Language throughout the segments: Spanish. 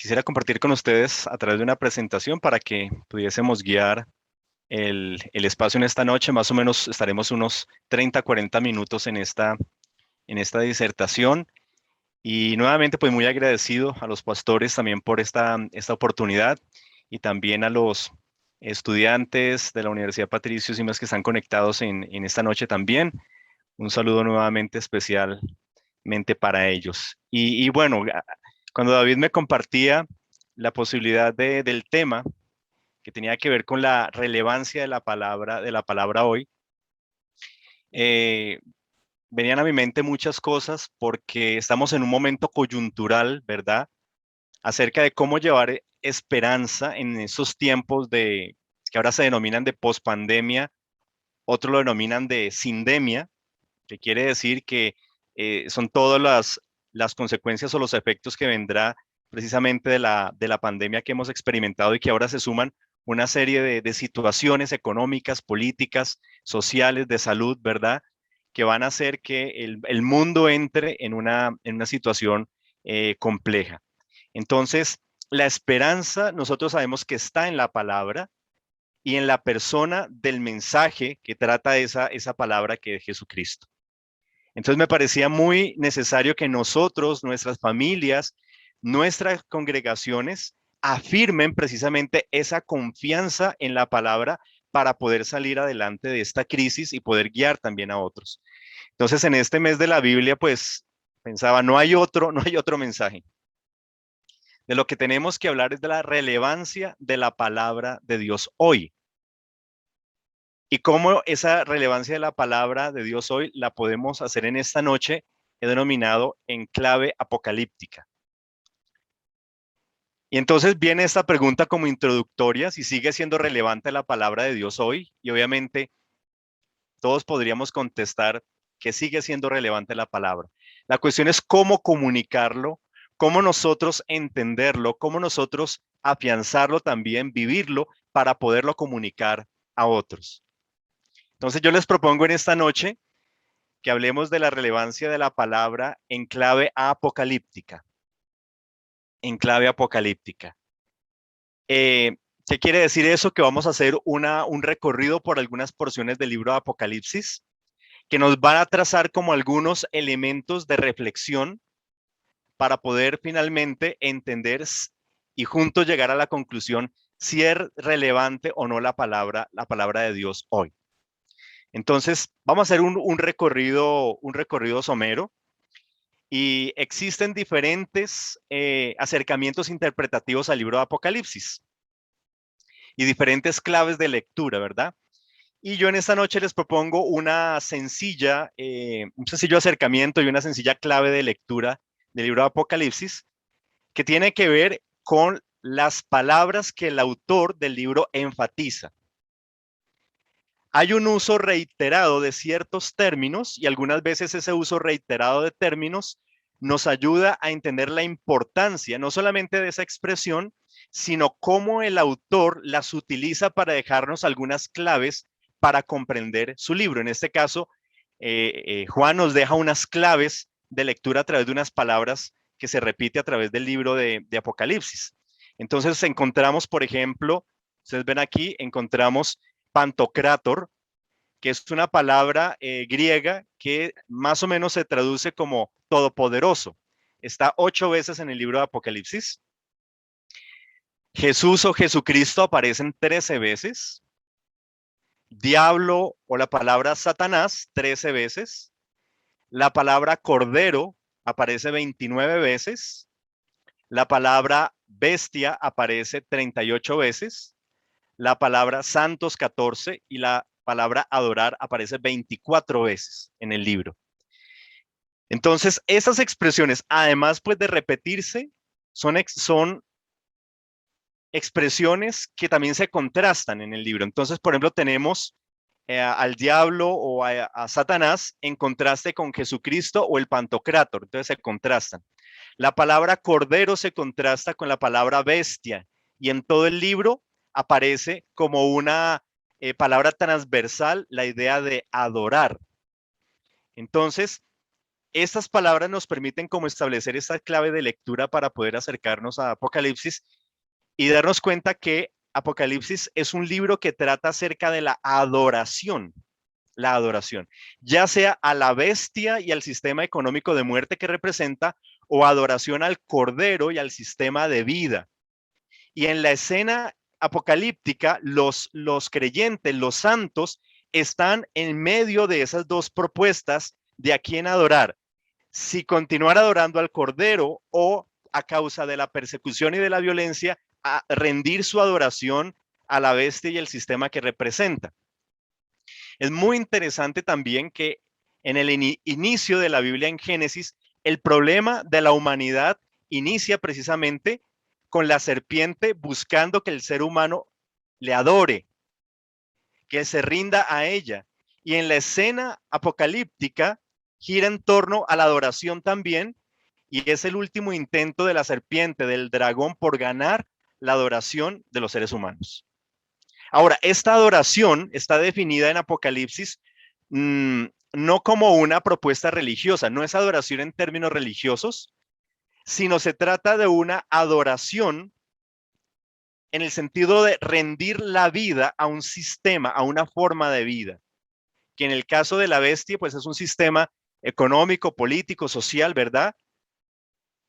Quisiera compartir con ustedes a través de una presentación para que pudiésemos guiar el espacio en esta noche. Más o menos estaremos unos 30, 40 minutos en esta disertación. Y nuevamente, pues muy agradecido a los pastores también por esta oportunidad y también a los estudiantes de la Universidad Patricio Simas que están conectados en esta noche también. Un saludo nuevamente especialmente para ellos. Y bueno, cuando David me compartía la posibilidad del tema que tenía que ver con la relevancia de la palabra hoy, eh, venían a mi mente muchas cosas porque estamos en un momento coyuntural, ¿verdad? Acerca de cómo llevar esperanza en esos tiempos que ahora se denominan de pospandemia, otros lo denominan de sindemia, que quiere decir que son todas las consecuencias o los efectos que vendrá precisamente de la pandemia que hemos experimentado y que ahora se suman una serie de situaciones económicas, políticas, sociales, de salud, ¿verdad? Que van a hacer que el mundo entre en una situación compleja. Entonces, la esperanza, nosotros sabemos que está en la palabra y en la persona del mensaje que trata esa palabra que es Jesucristo. Entonces me parecía muy necesario que nosotros, nuestras familias, nuestras congregaciones afirmen precisamente esa confianza en la palabra para poder salir adelante de esta crisis y poder guiar también a otros. Entonces en este mes de la Biblia, pues pensaba, no hay otro mensaje. De lo que tenemos que hablar es de la relevancia de la palabra de Dios hoy y cómo esa relevancia de la palabra de Dios hoy la podemos hacer en esta noche, he denominado en clave apocalíptica. Y entonces viene esta pregunta como introductoria, si sigue siendo relevante la palabra de Dios hoy, y obviamente todos podríamos contestar que sigue siendo relevante la palabra. La cuestión es cómo comunicarlo, cómo nosotros entenderlo, cómo nosotros afianzarlo también, vivirlo para poderlo comunicar a otros. Entonces yo les propongo en esta noche que hablemos de la relevancia de la palabra en clave apocalíptica. En clave apocalíptica. ¿Qué quiere decir eso? Que vamos a hacer un recorrido por algunas porciones del libro de Apocalipsis, que nos van a trazar como algunos elementos de reflexión para poder finalmente entender y juntos llegar a la conclusión si es relevante o no la palabra de Dios hoy. Entonces, vamos a hacer un recorrido somero. Y existen diferentes acercamientos interpretativos al libro de Apocalipsis y diferentes claves de lectura, ¿verdad? Y yo en esta noche les propongo un sencillo acercamiento y una sencilla clave de lectura del libro de Apocalipsis que tiene que ver con las palabras que el autor del libro enfatiza. Hay un uso reiterado de ciertos términos y algunas veces ese uso reiterado de términos nos ayuda a entender la importancia no solamente de esa expresión, sino cómo el autor las utiliza para dejarnos algunas claves para comprender su libro. En este caso, Juan nos deja unas claves de lectura a través de unas palabras que se repite a través del libro de Apocalipsis. Entonces encontramos, por ejemplo, ustedes ven aquí, encontramos Pantocrátor, que es una palabra griega que más o menos se traduce como todopoderoso. Está 8 veces en el libro de Apocalipsis. Jesús o Jesucristo aparecen 13 veces. Diablo o la palabra Satanás 13 veces. La palabra cordero aparece 29 veces. La palabra bestia aparece 38 veces. La palabra santos 14 y la palabra adorar aparece 24 veces en el libro. Entonces, esas expresiones, además pues de repetirse, son expresiones que también se contrastan en el libro. Entonces, por ejemplo, tenemos al diablo o a Satanás en contraste con Jesucristo o el Pantocrátor. Entonces se contrastan. La palabra cordero se contrasta con la palabra bestia y en todo el libro aparece como una palabra transversal la idea de adorar. Entonces, Estas palabras nos permiten como establecer esta clave de lectura para poder acercarnos a Apocalipsis y darnos cuenta que Apocalipsis es un libro que trata acerca de la adoración, ya sea a la bestia y al sistema económico de muerte que representa, o adoración al cordero y al sistema de vida. Y en la escena apocalíptica, los creyentes, los santos, están en medio de esas dos propuestas de a quién adorar. Si continuar adorando al cordero o a causa de la persecución y de la violencia, a rendir su adoración a la bestia y el sistema que representa. Es muy interesante también que en el inicio de la Biblia en Génesis, el problema de la humanidad inicia precisamente con la serpiente buscando que el ser humano le adore, que se rinda a ella. Y en la escena apocalíptica gira en torno a la adoración también, y es el último intento de la serpiente, del dragón, por ganar la adoración de los seres humanos. Ahora, esta adoración está definida en Apocalipsis no como una propuesta religiosa, no es adoración en términos religiosos, sino se trata de una adoración en el sentido de rendir la vida a un sistema, a una forma de vida, que en el caso de la bestia, pues es un sistema económico, político, social, ¿verdad?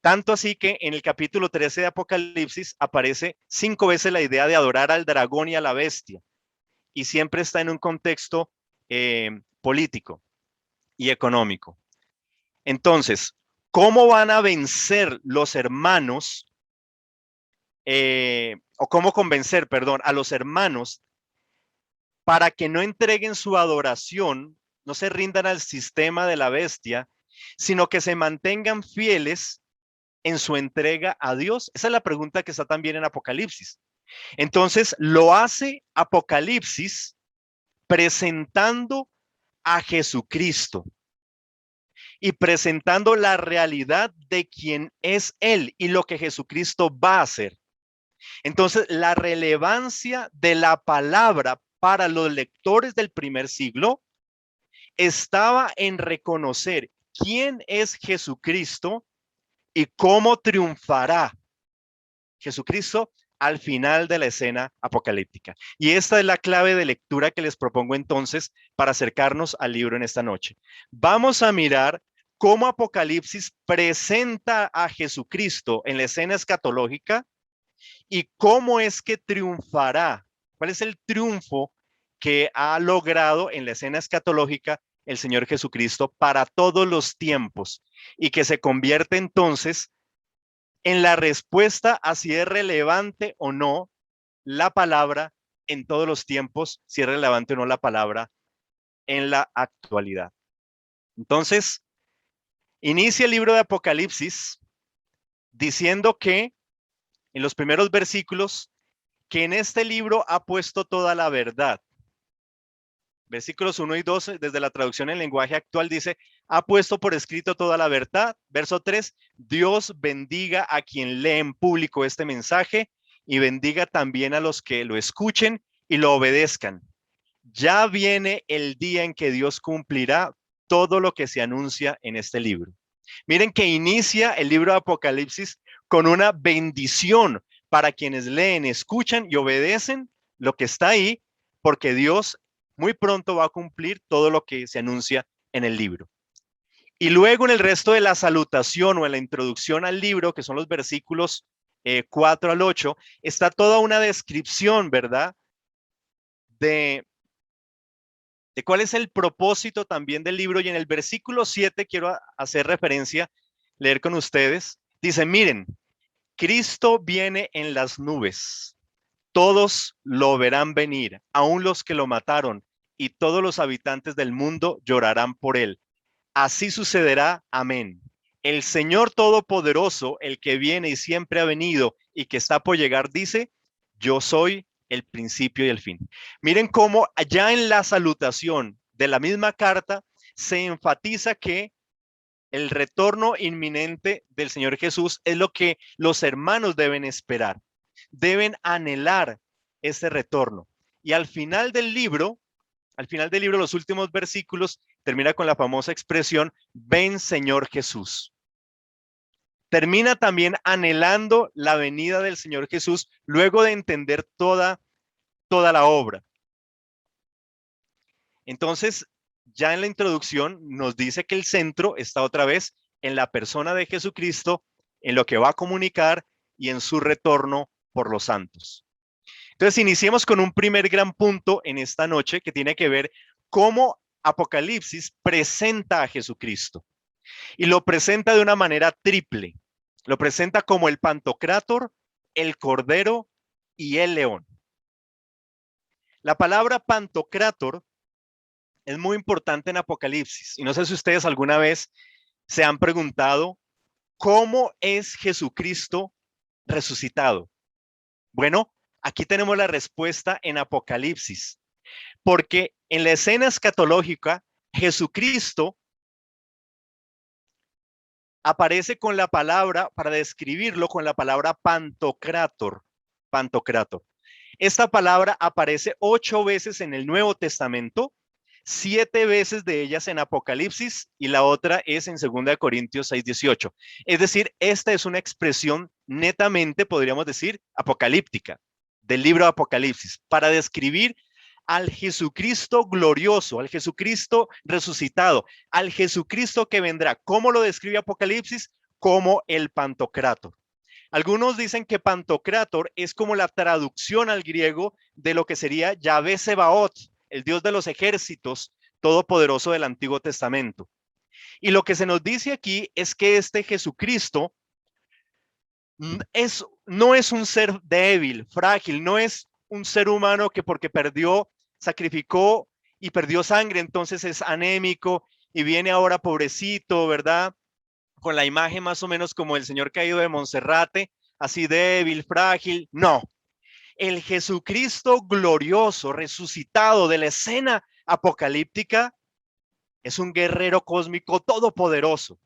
Tanto así que en el capítulo 13 de Apocalipsis aparece 5 veces la idea de adorar al dragón y a la bestia, y siempre está en un contexto político y económico. Entonces, ¿cómo van a vencer los hermanos, o cómo convencer, perdón, a los hermanos para que no entreguen su adoración, no se rindan al sistema de la bestia, sino que se mantengan fieles en su entrega a Dios? Esa es la pregunta que está también en Apocalipsis. Entonces, lo hace Apocalipsis presentando a Jesucristo y presentando la realidad de quién es Él y lo que Jesucristo va a hacer. Entonces, la relevancia de la palabra para los lectores del primer siglo estaba en reconocer quién es Jesucristo y cómo triunfará Jesucristo al final de la escena apocalíptica. Y esta es la clave de lectura que les propongo entonces para acercarnos al libro en esta noche. Vamos a mirar cómo Apocalipsis presenta a Jesucristo en la escena escatológica y cómo es que triunfará. ¿Cuál es el triunfo que ha logrado en la escena escatológica el Señor Jesucristo para todos los tiempos? Y que se convierte entonces en la respuesta a si es relevante o no la palabra en todos los tiempos, si es relevante o no la palabra en la actualidad. Entonces, inicia el libro de Apocalipsis diciendo que en los primeros versículos, que en este libro ha puesto toda la verdad. Versículos 1 y 12, desde la traducción en lenguaje actual, dice, ha puesto por escrito toda la verdad. Verso 3, Dios bendiga a quien lee en público este mensaje y bendiga también a los que lo escuchen y lo obedezcan. Ya viene el día en que Dios cumplirá todo lo que se anuncia en este libro. Miren que inicia el libro de Apocalipsis con una bendición para quienes leen, escuchan y obedecen lo que está ahí, porque Dios muy pronto va a cumplir todo lo que se anuncia en el libro. Y luego en el resto de la salutación o en la introducción al libro, que son los versículos 4 al 8, está toda una descripción, ¿verdad? De cuál es el propósito también del libro. Y en el versículo 7 quiero hacer referencia, leer con ustedes. Dice, miren, Cristo viene en las nubes. Todos lo verán venir, aun los que lo mataron, y todos los habitantes del mundo llorarán por él. Así sucederá. Amén. El Señor Todopoderoso, el que viene y siempre ha venido y que está por llegar, dice, yo soy el principio y el fin. Miren cómo allá en la salutación de la misma carta se enfatiza que el retorno inminente del Señor Jesús es lo que los hermanos deben esperar. Deben anhelar ese retorno. Y al final del libro, los últimos versículos, termina con la famosa expresión, ven Señor Jesús. Termina también anhelando la venida del Señor Jesús luego de entender toda la obra. Entonces, ya en la introducción nos dice que el centro está otra vez en la persona de Jesucristo, en lo que va a comunicar y en su retorno por los santos. Entonces, iniciemos con un primer gran punto en esta noche que tiene que ver cómo Apocalipsis presenta a Jesucristo. Y lo presenta de una manera triple. Lo presenta como el Pantocrátor, el Cordero y el León. La palabra Pantocrátor es muy importante en Apocalipsis. Y no sé si ustedes alguna vez se han preguntado cómo es Jesucristo resucitado. Bueno, aquí tenemos la respuesta en Apocalipsis. Porque en la escena escatológica, Jesucristo aparece con la palabra, para describirlo, con la palabra Pantocrátor. Pantocrátor. Esta palabra aparece 8 veces en el Nuevo Testamento, 7 veces de ellas en Apocalipsis y la otra es en 2 Corintios 6:18. Es decir, esta es una expresión netamente, podríamos decir, apocalíptica, del libro de Apocalipsis, para describir al Jesucristo glorioso, al Jesucristo resucitado, al Jesucristo que vendrá. ¿Cómo lo describe Apocalipsis? Como el Pantocrátor. Algunos dicen que Pantocrátor es como la traducción al griego de lo que sería Yahvé Sebaot, el Dios de los ejércitos todopoderoso del Antiguo Testamento. Y lo que se nos dice aquí es que este Jesucristo no es un ser débil, frágil, no es un ser humano que porque sacrificó y perdió sangre, entonces es anémico y viene ahora pobrecito, ¿verdad? Con la imagen más o menos como el señor caído de Monserrate, así débil, frágil. No, el Jesucristo glorioso, resucitado de la escena apocalíptica, es un guerrero cósmico todopoderoso,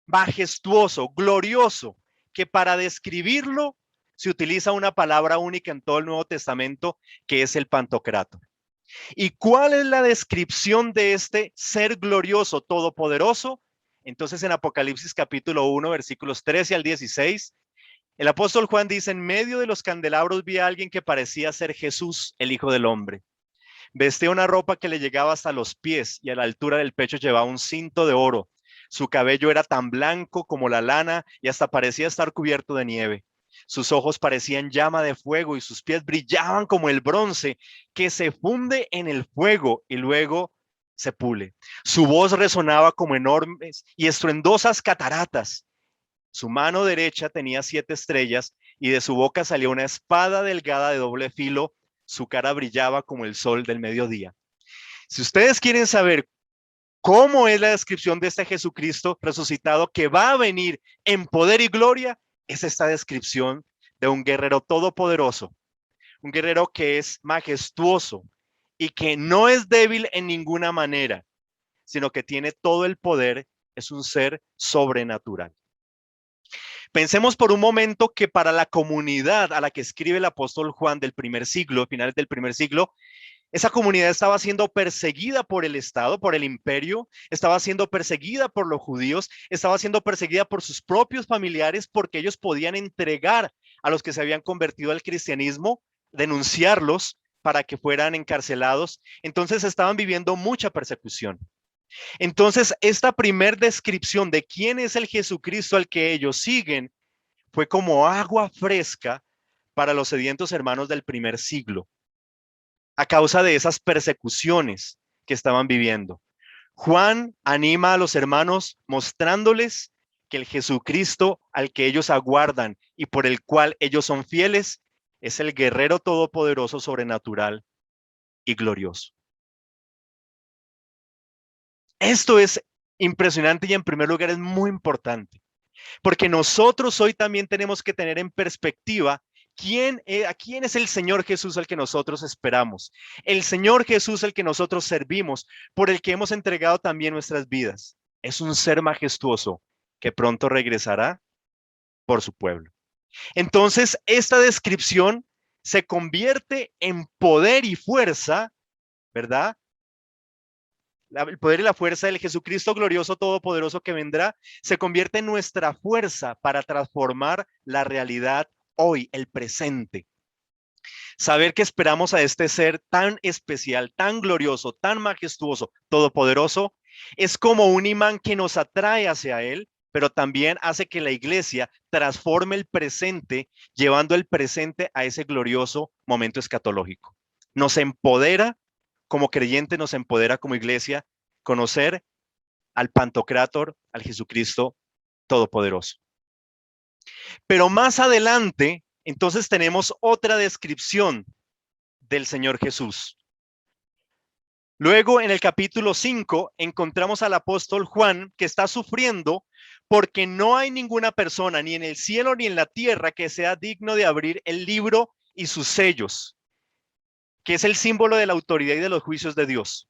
majestuoso, glorioso, que para describirlo se utiliza una palabra única en todo el Nuevo Testamento, que es el Pantocrátor. ¿Y cuál es la descripción de este ser glorioso, todopoderoso? Entonces en Apocalipsis capítulo 1, versículos 13 al 16, el apóstol Juan dice, en medio de los candelabros vi a alguien que parecía ser Jesús, el Hijo del Hombre. Vestía una ropa que le llegaba hasta los pies y a la altura del pecho llevaba un cinto de oro. Su cabello era tan blanco como la lana y hasta parecía estar cubierto de nieve. Sus ojos parecían llama de fuego y sus pies brillaban como el bronce que se funde en el fuego y luego se pule. Su voz resonaba como enormes y estruendosas cataratas. Su mano derecha tenía 7 estrellas y de su boca salía una espada delgada de doble filo. Su cara brillaba como el sol del mediodía. Si ustedes quieren saber cómo es la descripción de este Jesucristo resucitado que va a venir en poder y gloria, es esta descripción de un guerrero todopoderoso, un guerrero que es majestuoso y que no es débil en ninguna manera, sino que tiene todo el poder, es un ser sobrenatural. Pensemos por un momento que para la comunidad a la que escribe el apóstol Juan del primer siglo, finales del primer siglo, esa comunidad estaba siendo perseguida por el Estado, por el imperio, estaba siendo perseguida por los judíos, estaba siendo perseguida por sus propios familiares porque ellos podían entregar a los que se habían convertido al cristianismo, denunciarlos para que fueran encarcelados. Entonces estaban viviendo mucha persecución. Entonces, esta primer descripción de quién es el Jesucristo al que ellos siguen fue como agua fresca para los sedientos hermanos del primer siglo, a causa de esas persecuciones que estaban viviendo. Juan anima a los hermanos mostrándoles que el Jesucristo al que ellos aguardan y por el cual ellos son fieles es el guerrero todopoderoso, sobrenatural y glorioso. Esto es impresionante y en primer lugar es muy importante, porque nosotros hoy también tenemos que tener en perspectiva a quién es el Señor Jesús al que nosotros esperamos, el Señor Jesús al que nosotros servimos, por el que hemos entregado también nuestras vidas. Es un ser majestuoso que pronto regresará por su pueblo. Entonces, esta descripción se convierte en poder y fuerza, ¿verdad? el poder y la fuerza del Jesucristo glorioso todopoderoso que vendrá, se convierte en nuestra fuerza para transformar la realidad hoy, el presente. Saber que esperamos a este ser tan especial, tan glorioso, tan majestuoso, todopoderoso, es como un imán que nos atrae hacia él, pero también hace que la iglesia transforme el presente, llevando el presente a ese glorioso momento escatológico. Nos empodera como creyente, nos empodera como iglesia conocer al Pantocrátor, al Jesucristo todopoderoso. Pero más adelante, entonces tenemos otra descripción del Señor Jesús. Luego, en el capítulo 5, encontramos al apóstol Juan que está sufriendo porque no hay ninguna persona, ni en el cielo ni en la tierra, que sea digno de abrir el libro y sus sellos, que es el símbolo de la autoridad y de los juicios de Dios.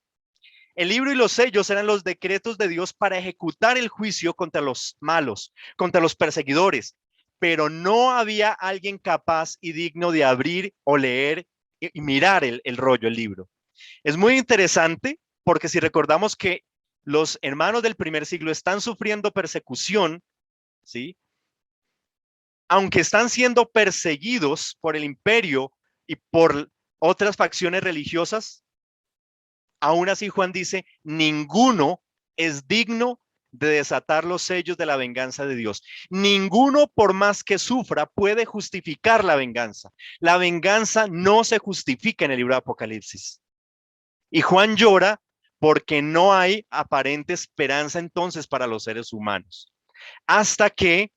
El libro y los sellos eran los decretos de Dios para ejecutar el juicio contra los malos, contra los perseguidores, pero no había alguien capaz y digno de abrir o leer y mirar el rollo, el libro. Es muy interesante porque si recordamos que los hermanos del primer siglo están sufriendo persecución, ¿sí? Aunque están siendo perseguidos por el imperio y por otras facciones religiosas, aún así Juan dice, ninguno es digno de desatar los sellos de la venganza de Dios. Ninguno, por más que sufra, puede justificar la venganza. La venganza no se justifica en el libro de Apocalipsis. Y Juan llora porque no hay aparente esperanza entonces para los seres humanos. Hasta que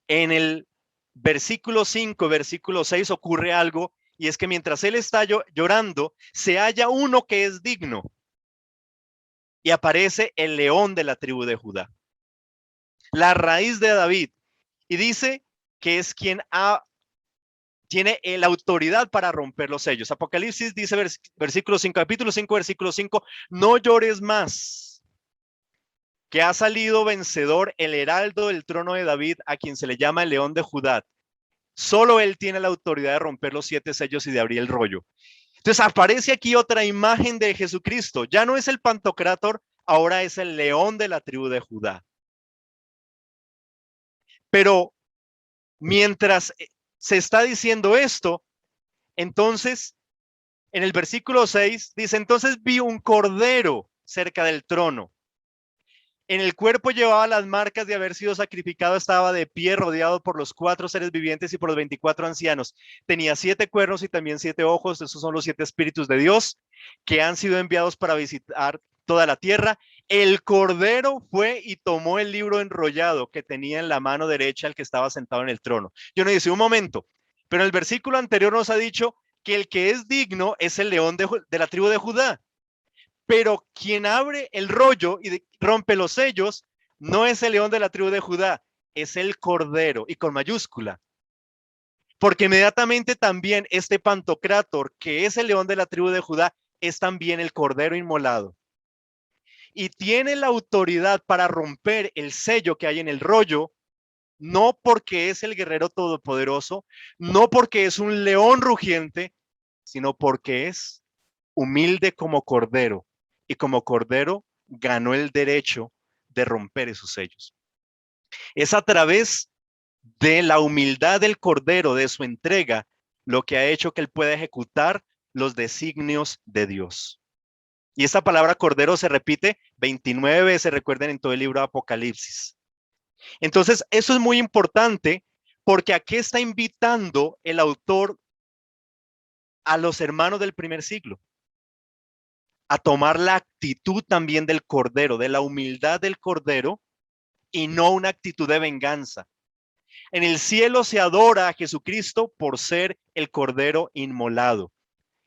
en el versículo 5, versículo 6 ocurre algo, y es que mientras él está llorando, se halla uno que es digno y aparece el león de la tribu de Judá, la raíz de David, y dice que es quien tiene la autoridad para romper los sellos. Apocalipsis dice, versículo 5, capítulo 5, versículo 5, no llores más, que ha salido vencedor el heraldo del trono de David, a quien se le llama el león de Judá. Solo él tiene la autoridad de romper los 7 sellos y de abrir el rollo. Entonces aparece aquí otra imagen de Jesucristo. Ya no es el Pantocrátor, ahora es el león de la tribu de Judá. Pero mientras se está diciendo esto, entonces en el versículo 6 dice, entonces vi un cordero cerca del trono. En el cuerpo llevaba las marcas de haber sido sacrificado, estaba de pie rodeado por los 4 seres vivientes y por los 24 ancianos. Tenía 7 cuernos y también 7 ojos, esos son los 7 espíritus de Dios que han sido enviados para visitar toda la tierra. El cordero fue y tomó el libro enrollado que tenía en la mano derecha el que estaba sentado en el trono. Yo no dice, un momento, pero el versículo anterior nos ha dicho que el que es digno es el león de la tribu de Judá. Pero quien abre el rollo y rompe los sellos no es el león de la tribu de Judá, es el cordero, y con mayúscula. Porque inmediatamente también este Pantocrátor, que es el león de la tribu de Judá, es también el cordero inmolado. Y tiene la autoridad para romper el sello que hay en el rollo, no porque es el guerrero todopoderoso, no porque es un león rugiente, sino porque es humilde como cordero, y como cordero ganó el derecho de romper esos sellos. Es a través de la humildad del cordero, de su entrega, lo que ha hecho que él pueda ejecutar los designios de Dios. Y esta palabra cordero se repite 29 veces, recuerden, en todo el libro de Apocalipsis. Entonces, eso es muy importante porque aquí está invitando el autor a los hermanos del primer siglo a tomar la actitud también del cordero, de la humildad del cordero, y no una actitud de venganza. En el cielo se adora a Jesucristo por ser el cordero inmolado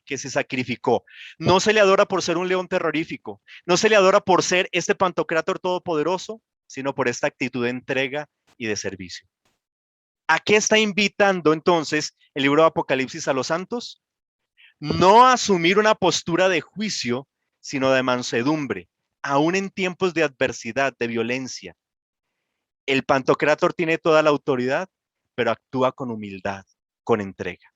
que se sacrificó. No se le adora por ser un león terrorífico, no se le adora por ser este Pantocrátor todopoderoso, sino por esta actitud de entrega y de servicio. ¿A qué está invitando entonces el libro de Apocalipsis a los santos? No a asumir una postura de juicio, sino de mansedumbre, aún en tiempos de adversidad, de violencia. El Pantocrátor tiene toda la autoridad, pero actúa con humildad, con entrega.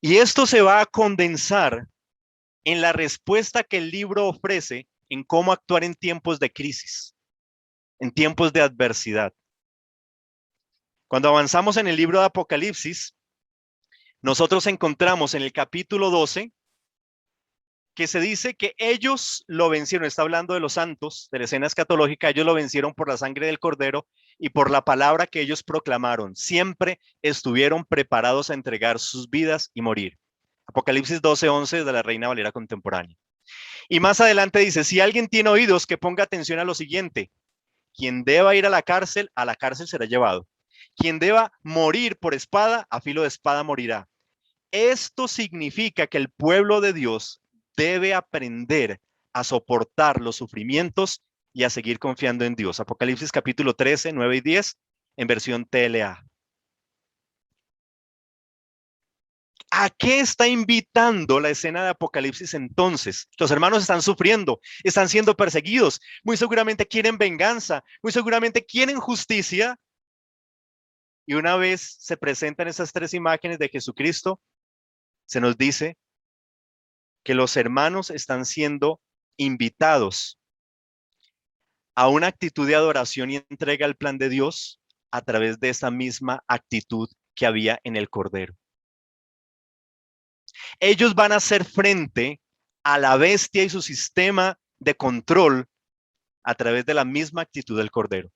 Y esto se va a condensar en la respuesta que el libro ofrece en cómo actuar en tiempos de crisis, en tiempos de adversidad. Cuando avanzamos en el libro de Apocalipsis, nosotros encontramos en el capítulo 12 que se dice que ellos lo vencieron. Está hablando de los santos, de la escena escatológica. Ellos lo vencieron por la sangre del Cordero y por la palabra que ellos proclamaron. Siempre estuvieron preparados a entregar sus vidas y morir. Apocalipsis 12:11 de la Reina Valera contemporánea. Y más adelante dice, si alguien tiene oídos, que ponga atención a lo siguiente. Quien deba ir a la cárcel será llevado. Quien deba morir por espada, a filo de espada morirá. Esto significa que el pueblo de Dios debe aprender a soportar los sufrimientos y a seguir confiando en Dios. Apocalipsis capítulo 13, 9 y 10 en versión TLA. ¿A qué está invitando la escena de Apocalipsis entonces? Los hermanos están sufriendo, están siendo perseguidos, muy seguramente quieren venganza, muy seguramente quieren justicia. Y una vez se presentan esas tres imágenes de Jesucristo, se nos dice que los hermanos están siendo invitados a una actitud de adoración y entrega al plan de Dios a través de esa misma actitud que había en el Cordero. Ellos van a hacer frente a la bestia y su sistema de control a través de la misma actitud del Cordero,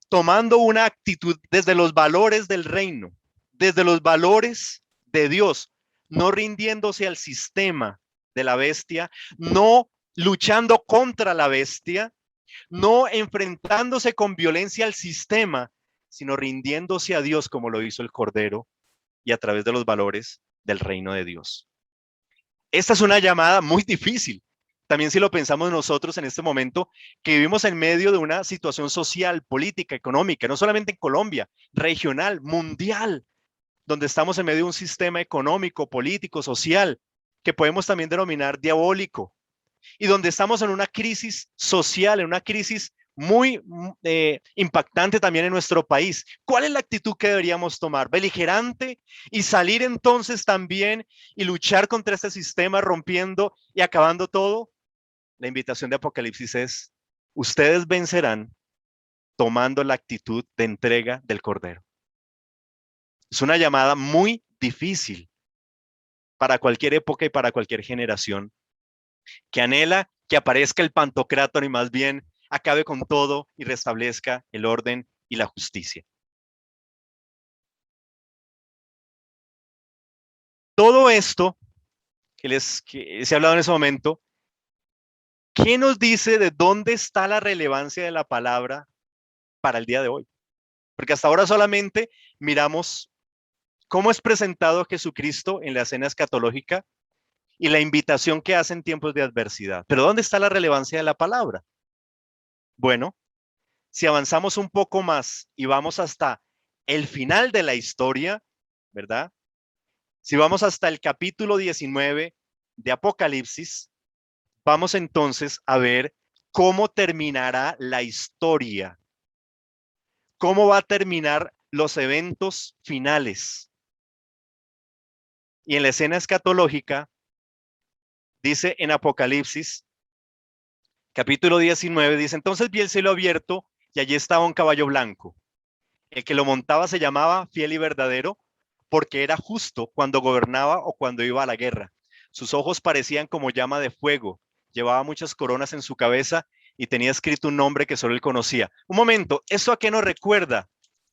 tomando una actitud desde los valores del reino, desde los valores de Dios, no rindiéndose al sistema de la bestia, no luchando contra la bestia, no enfrentándose con violencia al sistema, sino rindiéndose a Dios como lo hizo el Cordero y a través de los valores del reino de Dios. Esta es una llamada muy difícil. También si lo pensamos nosotros en este momento, que vivimos en medio de una situación social, política, económica, no solamente en Colombia, regional, mundial, donde estamos en medio de un sistema económico, político, social, que podemos también denominar diabólico, y donde estamos en una crisis social, en una crisis muy impactante también en nuestro país. ¿Cuál es la actitud que deberíamos tomar? ¿Beligerante y salir entonces también y luchar contra este sistema, rompiendo y acabando todo? La invitación de Apocalipsis es, ustedes vencerán tomando la actitud de entrega del Cordero. Es una llamada muy difícil para cualquier época y para cualquier generación que anhela que aparezca el Pantocrátor y más bien acabe con todo y restablezca el orden y la justicia. Todo esto que se ha hablado en ese momento, ¿qué nos dice de dónde está la relevancia de la palabra para el día de hoy? Porque hasta ahora solamente miramos cómo es presentado Jesucristo en la escena escatológica y la invitación que hace en tiempos de adversidad. Pero ¿dónde está la relevancia de la palabra? Bueno, si avanzamos un poco más y vamos hasta el final de la historia, ¿verdad? Si vamos hasta el capítulo 19 de Apocalipsis, vamos entonces a ver cómo terminará la historia, cómo va a terminar los eventos finales. Y en la escena escatológica, dice en Apocalipsis, capítulo 19, dice, entonces vi el cielo abierto y allí estaba un caballo blanco. El que lo montaba se llamaba Fiel y Verdadero, porque era justo cuando gobernaba o cuando iba a la guerra. Sus ojos parecían como llama de fuego, llevaba muchas coronas en su cabeza y tenía escrito un nombre que solo él conocía. Un momento, ¿eso a qué nos recuerda?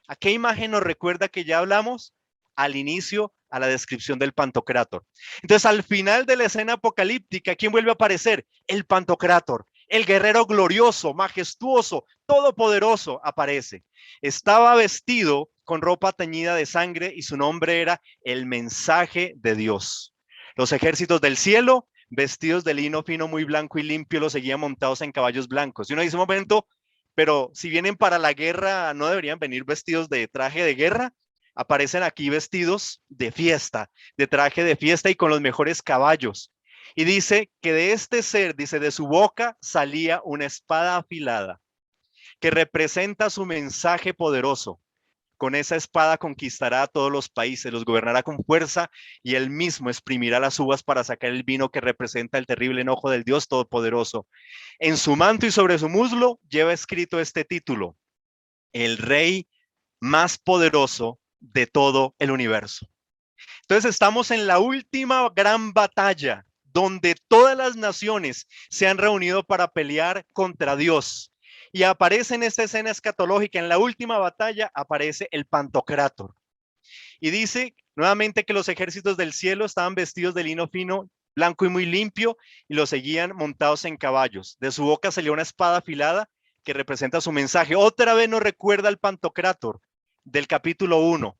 ¿A qué imagen nos recuerda que ya hablamos? Al inicio, a la descripción del Pantocrátor. Entonces, al final de la escena apocalíptica, ¿quién vuelve a aparecer? El Pantocrátor, el guerrero glorioso, majestuoso, todopoderoso aparece. Estaba vestido con ropa teñida de sangre y su nombre era el mensaje de Dios. Los ejércitos del cielo, vestidos de lino fino muy blanco y limpio, los seguían montados en caballos blancos. Y uno dice, un momento, pero si vienen para la guerra, ¿no deberían venir vestidos de traje de guerra? Aparecen aquí vestidos de fiesta, de traje de fiesta y con los mejores caballos. Y dice que de este ser, dice, de su boca salía una espada afilada que representa su mensaje poderoso. Con esa espada conquistará a todos los países, los gobernará con fuerza y él mismo exprimirá las uvas para sacar el vino que representa el terrible enojo del Dios Todopoderoso. En su manto y sobre su muslo lleva escrito este título: el rey más poderoso de todo el universo. Entonces estamos en la última gran batalla donde todas las naciones se han reunido para pelear contra Dios. Y aparece en esta escena escatológica, en la última batalla, aparece el Pantocrátor. Y dice nuevamente que los ejércitos del cielo estaban vestidos de lino fino, blanco y muy limpio, y los seguían montados en caballos. De su boca salió una espada afilada que representa su mensaje. Otra vez nos recuerda al Pantocrátor del capítulo 1.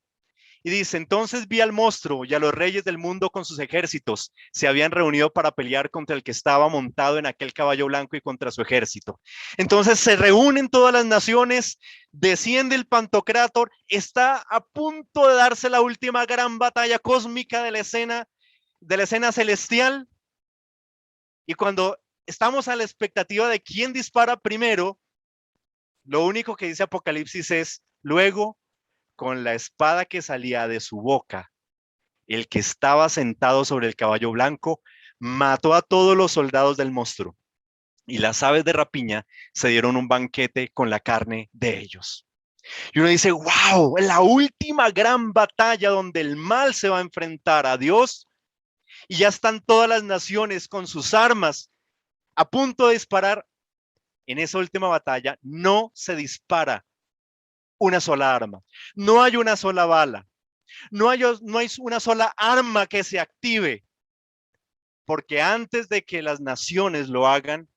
Y dice, entonces vi al monstruo y a los reyes del mundo con sus ejércitos. Se habían reunido para pelear contra el que estaba montado en aquel caballo blanco y contra su ejército. Entonces se reúnen todas las naciones, desciende el Pantocrátor, está a punto de darse la última gran batalla cósmica de la escena celestial. Y cuando estamos a la expectativa de quién dispara primero, lo único que dice Apocalipsis es, luego, con la espada que salía de su boca, el que estaba sentado sobre el caballo blanco mató a todos los soldados del monstruo, y las aves de rapiña se dieron un banquete con la carne de ellos. Y uno dice, wow, en la última gran batalla donde el mal se va a enfrentar a Dios, y ya están todas las naciones con sus armas a punto de disparar. En esa última batalla no se dispara una sola arma, no hay una sola bala, no hay una sola arma que se active, porque antes de que las naciones lo hagan,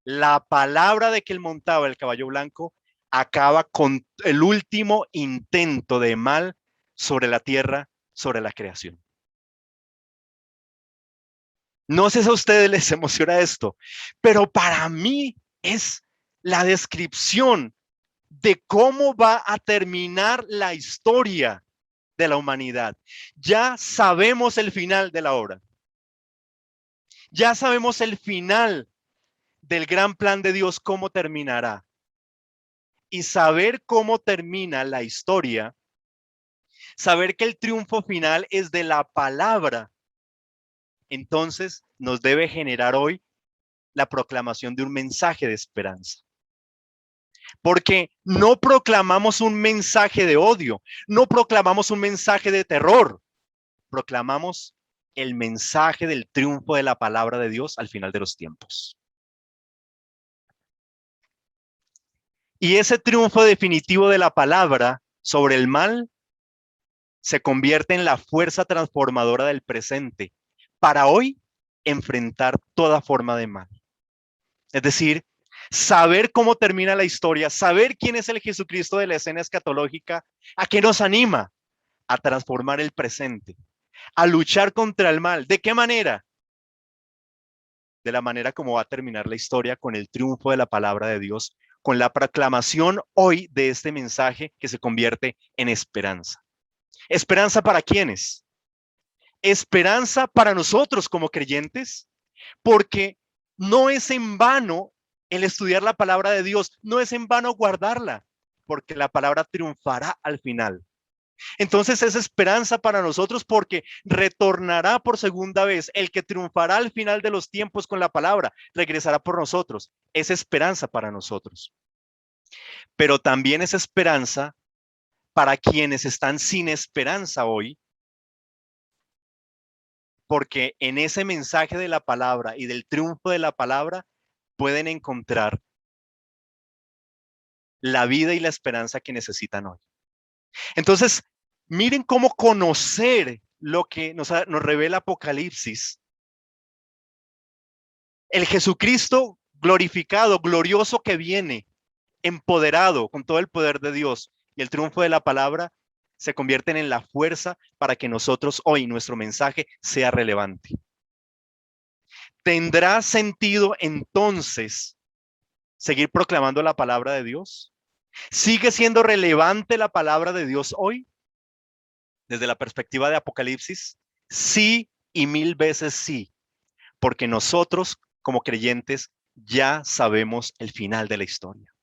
la palabra de que él montaba el caballo blanco acaba con el último intento de mal sobre la tierra, sobre la creación. No sé si a ustedes les emociona esto, pero para mí es la descripción de cómo va a terminar la historia de la humanidad. Ya sabemos el final de la obra. Ya sabemos el final del gran plan de Dios, cómo terminará. Y saber cómo termina la historia, saber que el triunfo final es de la palabra, entonces nos debe generar hoy la proclamación de un mensaje de esperanza. Porque no proclamamos un mensaje de odio, no proclamamos un mensaje de terror, proclamamos el mensaje del triunfo de la palabra de Dios al final de los tiempos. Y ese triunfo definitivo de la palabra sobre el mal se convierte en la fuerza transformadora del presente para hoy enfrentar toda forma de mal. Es decir, saber cómo termina la historia, saber quién es el Jesucristo de la escena escatológica, ¿a qué nos anima? A transformar el presente, a luchar contra el mal. ¿De qué manera? De la manera como va a terminar la historia, con el triunfo de la palabra de Dios, con la proclamación hoy de este mensaje que se convierte en esperanza. ¿Esperanza para quiénes? Esperanza para nosotros como creyentes, porque no es en vano el estudiar la palabra de Dios, no es en vano guardarla, porque la palabra triunfará al final. Entonces es esperanza para nosotros porque retornará por segunda vez. El que triunfará al final de los tiempos con la palabra regresará por nosotros. Es esperanza para nosotros. Pero también es esperanza para quienes están sin esperanza hoy, porque en ese mensaje de la palabra y del triunfo de la palabra pueden encontrar la vida y la esperanza que necesitan hoy. Entonces, miren cómo conocer lo que nos revela Apocalipsis. El Jesucristo glorificado, glorioso que viene, empoderado con todo el poder de Dios y el triunfo de la palabra, se convierten en la fuerza para que nosotros hoy nuestro mensaje sea relevante. ¿Tendrá sentido entonces seguir proclamando la palabra de Dios? ¿Sigue siendo relevante la palabra de Dios hoy? Desde la perspectiva de Apocalipsis, sí y mil veces sí, porque nosotros como creyentes ya sabemos el final de la historia.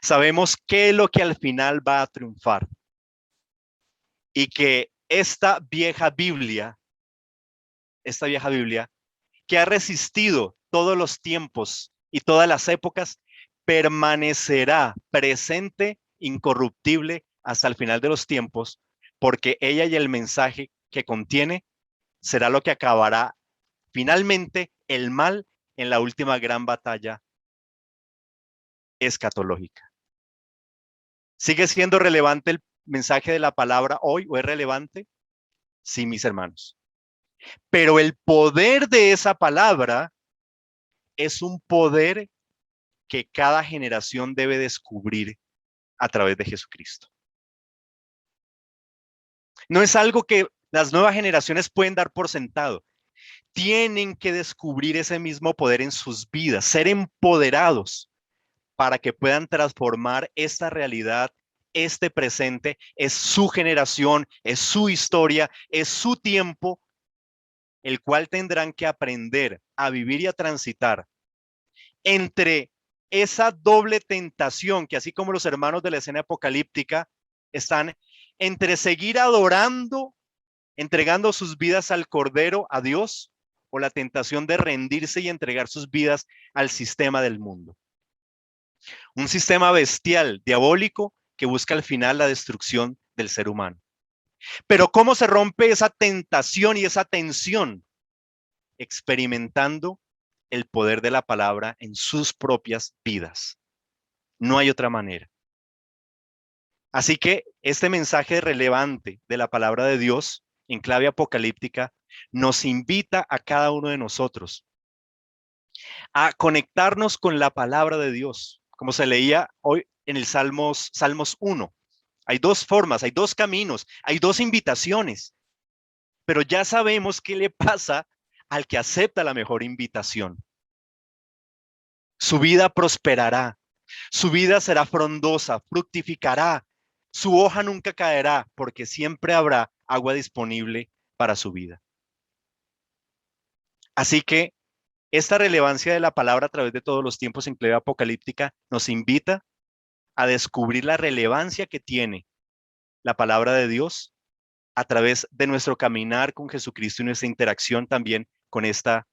Sabemos qué es lo que al final va a triunfar y que esta vieja Biblia, que ha resistido todos los tiempos y todas las épocas, permanecerá presente, incorruptible hasta el final de los tiempos, porque ella y el mensaje que contiene será lo que acabará finalmente el mal en la última gran batalla escatológica. ¿Sigue siendo relevante el mensaje de la palabra hoy o es relevante? Sí, mis hermanos. Pero el poder de esa palabra es un poder que cada generación debe descubrir a través de Jesucristo. No es algo que las nuevas generaciones pueden dar por sentado. Tienen que descubrir ese mismo poder en sus vidas, ser empoderados para que puedan transformar esta realidad, este presente. Es su generación, es su historia, es su tiempo, el cual tendrán que aprender a vivir y a transitar entre esa doble tentación que, así como los hermanos de la escena apocalíptica, están entre seguir adorando, entregando sus vidas al Cordero, a Dios, o la tentación de rendirse y entregar sus vidas al sistema del mundo. Un sistema bestial, diabólico, que busca al final la destrucción del ser humano. Pero ¿cómo se rompe esa tentación y esa tensión? Experimentando el poder de la palabra en sus propias vidas. No hay otra manera. Así que este mensaje relevante de la palabra de Dios en clave apocalíptica nos invita a cada uno de nosotros a conectarnos con la palabra de Dios, como se leía hoy en el Salmos 1. Hay dos formas, hay dos caminos, hay dos invitaciones, pero ya sabemos qué le pasa al que acepta la mejor invitación. Su vida prosperará, su vida será frondosa, fructificará, su hoja nunca caerá, porque siempre habrá agua disponible para su vida. Así que esta relevancia de la palabra a través de todos los tiempos en clave apocalíptica nos invita a descubrir la relevancia que tiene la palabra de Dios a través de nuestro caminar con Jesucristo y nuestra interacción también con esta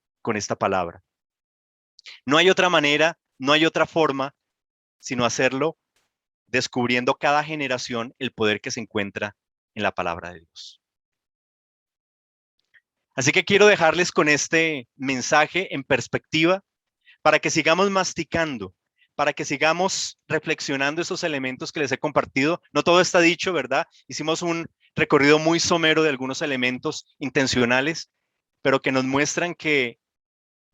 palabra. No hay otra manera, no hay otra forma, sino hacerlo descubriendo cada generación el poder que se encuentra en la palabra de Dios. Así que quiero dejarles con este mensaje en perspectiva para que sigamos masticando, para que sigamos reflexionando esos elementos que les he compartido. No todo está dicho, ¿verdad? Hicimos un recorrido muy somero de algunos elementos intencionales, pero que nos muestran que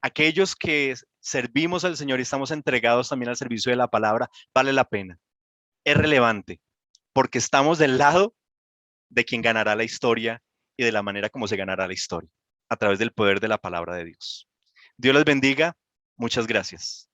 aquellos que servimos al Señor y estamos entregados también al servicio de la palabra, vale la pena. Es relevante, porque estamos del lado de quien ganará la historia y de la manera como se ganará la historia, a través del poder de la palabra de Dios. Dios les bendiga. Muchas gracias.